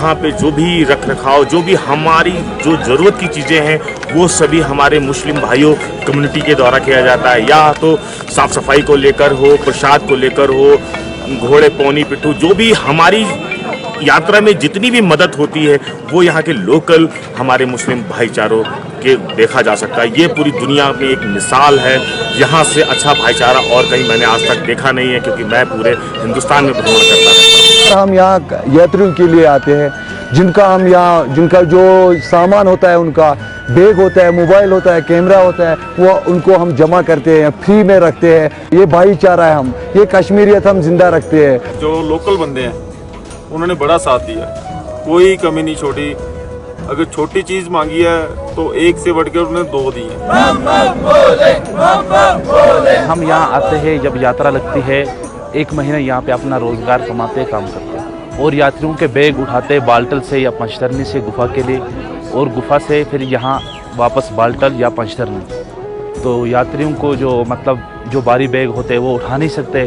यहाँ पे जो भी रख रखाव, जो भी हमारी जो ज़रूरत की चीज़ें हैं, वो सभी हमारे मुस्लिम भाइयों कम्युनिटी के द्वारा किया जाता है। या तो साफ़ सफाई को लेकर हो, प्रसाद को लेकर हो, घोड़े पौनी पिट्ठू, जो भी हमारी यात्रा में जितनी भी मदद होती है वो यहाँ के लोकल हमारे मुस्लिम भाईचारों के देखा जा सकता है। ये पूरी दुनिया में एक मिसाल है। यहाँ से अच्छा भाईचारा और कहीं मैंने आज तक देखा नहीं है, क्योंकि मैं पूरे हिंदुस्तान में भ्रमण करता रहता हूँ। हम यहाँ यात्रियों के लिए आते हैं, जिनका जो सामान होता है, उनका बैग होता है, मोबाइल होता है, कैमरा होता है, वो उनको हम जमा करते हैं, फ्री में रखते हैं। ये भाईचारा है, ये कश्मीरियत हम जिंदा रखते हैं। जो लोकल बंदे हैं उन्होंने बड़ा साथ दिया, कोई कमी नहीं छोड़ी। अगर छोटी चीज मांगी है तो एक से बढ़ के उन्होंने 2 दी है। हम यहाँ आते हैं, जब यात्रा लगती है 1 महीना यहाँ पे अपना रोजगार कमाते काम करते हैं, और यात्रियों के बैग उठाते बाल्टल से या पंचतरनी से गुफा के लिए, और गुफा से फिर यहाँ वापस बाल्टल या पंचतरनी। तो यात्रियों को जो जो भारी बैग होते हैं वो उठा नहीं सकते,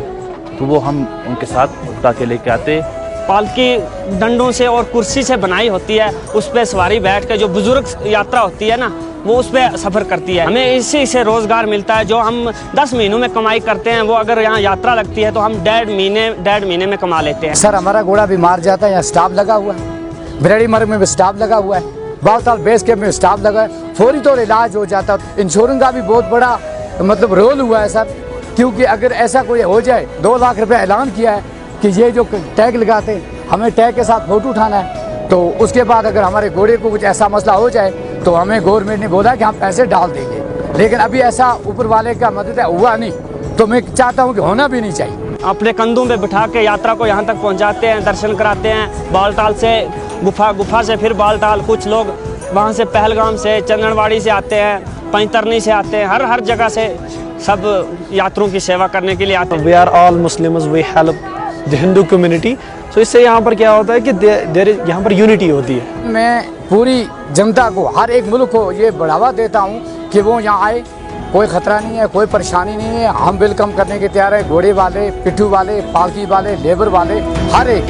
तो वो हम उनके साथ उठा के लेके आते। पालकी डंडों से और कुर्सी से बनाई होती है, उस पर सवारी बैठ के जो बुजुर्ग यात्रा होती है ना, वो उस पर सफ़र करती है। हमें इसी से रोज़गार मिलता है। जो हम 10 महीनों में कमाई करते हैं, वो अगर यहाँ यात्रा लगती है तो हम 1.5 महीने में कमा लेते हैं। सर, हमारा घोड़ा बीमार जाता है, यहाँ स्टाफ लगा हुआ है। बिराड़ी मर्ग में भी स्टाफ लगा हुआ है, बावताल बेस कैंप में स्टाफ लगा है, फौरी तौर इलाज हो जाता है। इंश्योरेंस का भी बहुत बड़ा रोल हुआ है सर, क्योंकि अगर ऐसा कोई हो जाए, 2 लाख रुपये ऐलान किया है कि ये जो टैग लगाते हैं, हमें टैग के साथ फोटो उठाना है, तो उसके बाद अगर हमारे घोड़े को कुछ ऐसा मसला हो जाए तो हमें गवर्नमेंट ने बोला कि हम पैसे डाल देंगे। लेकिन अभी ऐसा ऊपर वाले का मदद है हुआ नहीं, तो मैं चाहता हूँ कि होना भी नहीं चाहिए। अपने कंधों पे बिठा के यात्रा को यहाँ तक पहुँचाते हैं, दर्शन कराते हैं। बालटाल से गुफा से फिर बालटाल, कुछ लोग वहाँ से पहलगाम से, चंदनवाड़ी से आते हैं, पंचतरनी से आते हैं, हर जगह से सब यात्रियों की सेवा करने के लिए आते हैं। We are all Muslims, we help the Hindu community. तो इससे यहाँ पर क्या होता है कि यहाँ पर यूनिटी होती है। मैं पूरी जनता को, हर एक मुल्क को ये बढ़ावा देता हूँ कि वो यहाँ आए। कोई ख़तरा नहीं है, कोई परेशानी नहीं है, हम वेलकम करने के तैयार हैं। घोड़े वाले, पिट्ठू वाले, पालकी वाले, लेबर वाले, हर एक।